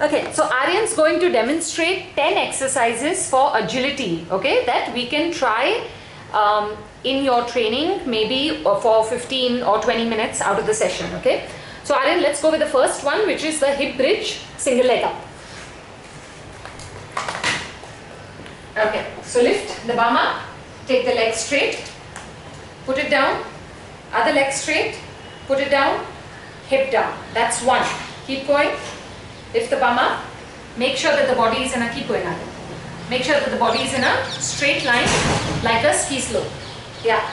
Okay, so Aryan's going to demonstrate 10 exercises for agility, okay, that we can try in your training, maybe for 15 or 20 minutes out of the session, okay. So Aryan, let's go with the first one, which is the hip bridge, single leg up. Okay, so lift the bum up, take the leg straight, put it down, other leg straight, put it down, hip down. That's one. Keep going. Lift the bum up. Make sure that the body is in a, keep going up. Make sure that the body is in a straight line, like a ski slope. Yeah.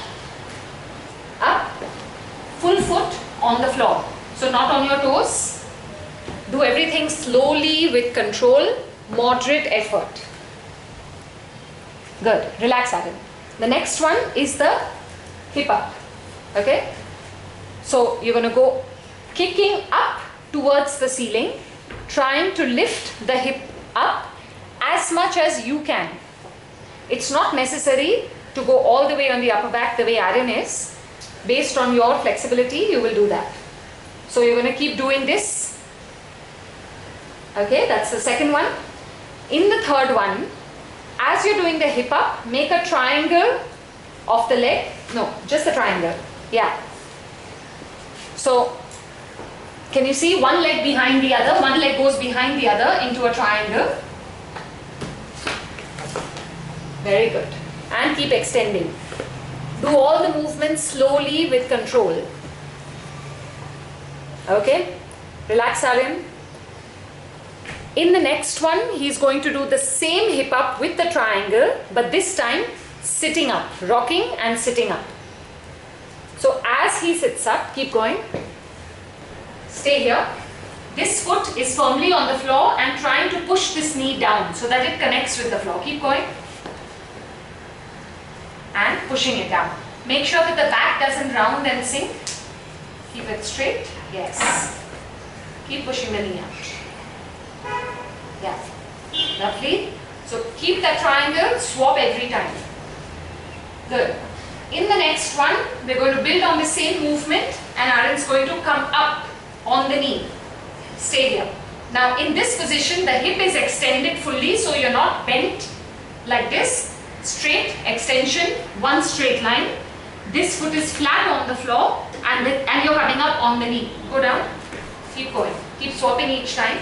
Up. Full foot on the floor. So not on your toes. Do everything slowly with control, moderate effort. Good. Relax, Aryan. The next one is the hip up. Okay. So you're going to go kicking up towards the ceiling, trying to lift the hip up as much as you can. It's not necessary to go all the way on the upper back the way Aryan is. Based on your flexibility, you will do that. So you're going to keep doing this. Okay, that's the second one. In the third one, as you're doing the hip up, make a triangle of the leg. No, just a triangle. Yeah. So, can you see one leg behind the other? One leg goes behind the other into a triangle. Very good. And keep extending. Do all the movements slowly with control. Okay? Relax, Aryan. In the next one, he's going to do the same hip up with the triangle, but this time sitting up, rocking and sitting up. So as he sits up, keep going. Stay here. This foot is firmly on the floor and trying to push this knee down so that it connects with the floor. Keep going. And pushing it down. Make sure that the back doesn't round and sink. Keep it straight. Yes. Keep pushing the knee out. Yeah. Lovely. So keep that triangle, swap every time. Good. In the next one, we're going to build on the same movement and Aryan's going to come up on the knee. Stay here. Now in this position, the hip is extended fully, so you're not bent like this. Straight extension, one straight line. This foot is flat on the floor and you're coming up on the knee. Go down. Keep going. Keep swapping each time.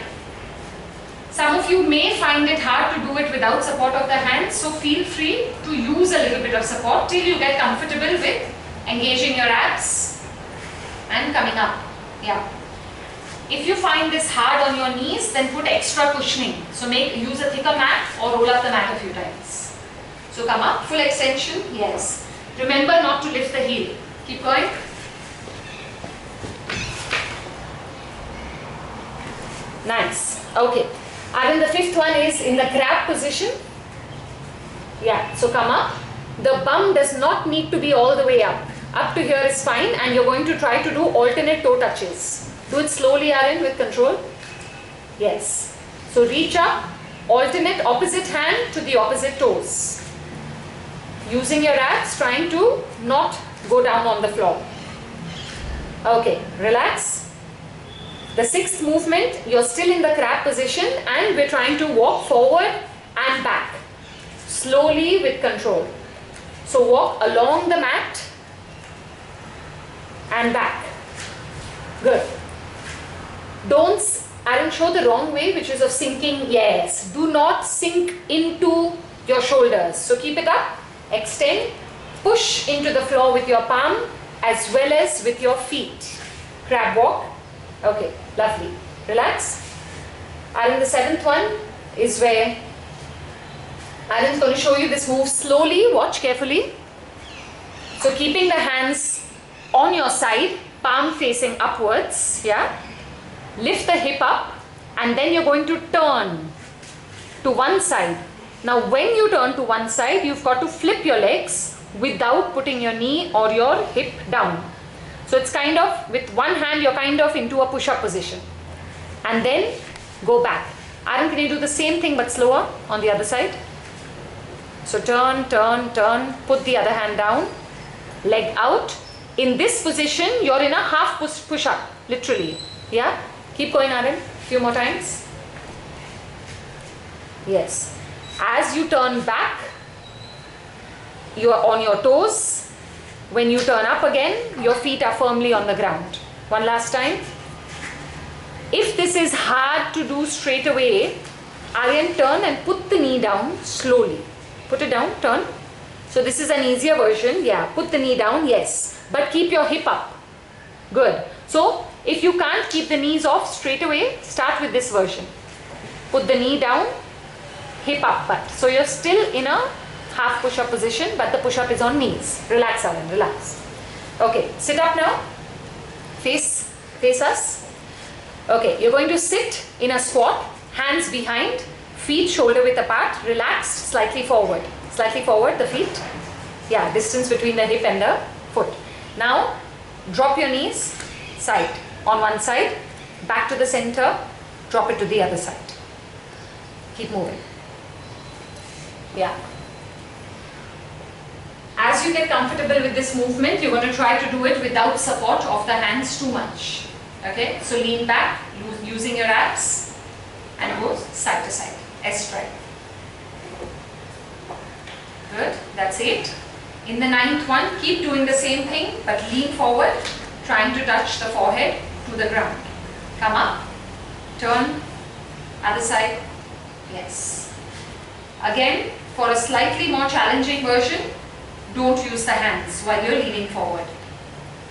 Some of you may find it hard to do it without support of the hands, so feel free to use a little bit of support till you get comfortable with engaging your abs and coming up. Yeah. If you find this hard on your knees, then put extra cushioning. So use a thicker mat or roll up the mat a few times. So come up, full extension, yes. Remember not to lift the heel. Keep going. Nice. Okay. And then the fifth one is in the crab position. Yeah, so come up. The bum does not need to be all the way up. Up to here is fine and you're going to try to do alternate toe touches. Do it slowly, Aryan, with control. Yes. So reach up, alternate opposite hand to the opposite toes. Using your abs, trying to not go down on the floor. Okay, relax. The sixth movement, you're still in the crab position and we're trying to walk forward and back. Slowly with control. So walk along the mat and back. Good. Don't, Aryan, show the wrong way, which is of sinking. Yes. Do not sink into your shoulders. So keep it up. Extend. Push into the floor with your palm as well as with your feet. Crab walk. Okay, lovely. Relax. And the seventh one is where Aryan's going to show you this move slowly. Watch carefully. So keeping the hands on your side, palm facing upwards. Yeah. Lift the hip up and then you're going to turn to one side. Now when you turn to one side, you've got to flip your legs without putting your knee or your hip down. So it's kind of, with one hand, you're kind of into a push-up position. And then go back. Aryan, can you do the same thing but slower on the other side? So turn, turn, turn, put the other hand down, leg out. In this position, you're in a half push-up, literally. Yeah? Keep going, Aryan. Few more times. Yes. As you turn back, you are on your toes. When you turn up again, your feet are firmly on the ground. One last time. If this is hard to do straight away, Aryan, turn and put the knee down slowly. Put it down, turn. So this is an easier version. Yeah, put the knee down, yes. But keep your hip up. Good. So if you can't keep the knees off straight away, start with this version. Put the knee down, hip up butt. So you're still in a half push-up position, but the push-up is on knees. Relax, Aryan, relax. Okay, sit up now. Face us. Okay, you're going to sit in a squat, hands behind, feet shoulder width apart, relaxed, slightly forward, the feet. Yeah, distance between the hip and the foot. Now, drop your knees, side, on one side, back to the center, drop it to the other side. Keep moving. Yeah. As you get comfortable with this movement, you're going to try to do it without support of the hands too much. Okay, so lean back, using your abs, and go side to side, S-stride. Good, that's it. In the 9th one, keep doing the same thing, but lean forward, trying to touch the forehead to the ground. Come up, turn, other side, yes. Again, for a slightly more challenging version, don't use the hands while you're leaning forward.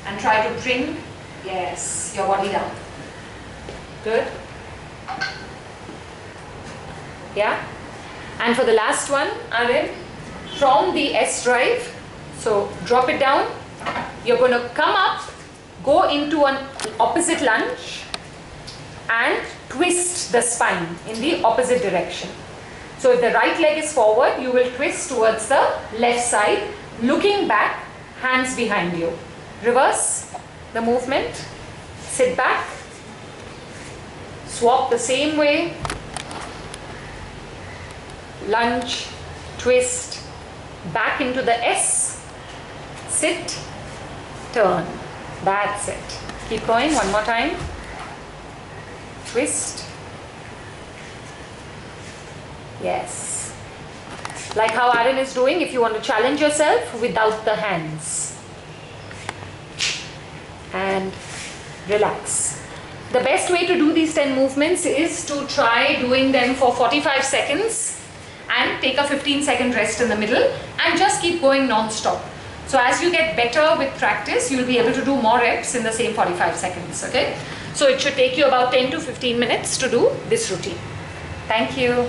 And try to bring, yes, your body down. Good. Yeah. And for the last one, Aryan, from the S drive, so drop it down. You're going to come up, go into an opposite lunge and twist the spine in the opposite direction. So if the right leg is forward, you will twist towards the left side, looking back, hands behind you. Reverse the movement, sit back, swap the same way, lunge, twist, back into the S, sit, turn. That's it. Keep going, one more time. Twist. Yes. Like how Aryan is doing, if you want to challenge yourself without the hands. And relax. The best way to do these 10 movements is to try doing them for 45 seconds and take a 15-second rest in the middle and just keep going non-stop. So as you get better with practice, you'll be able to do more reps in the same 45 seconds, okay? So it should take you about 10 to 15 minutes to do this routine. Thank you.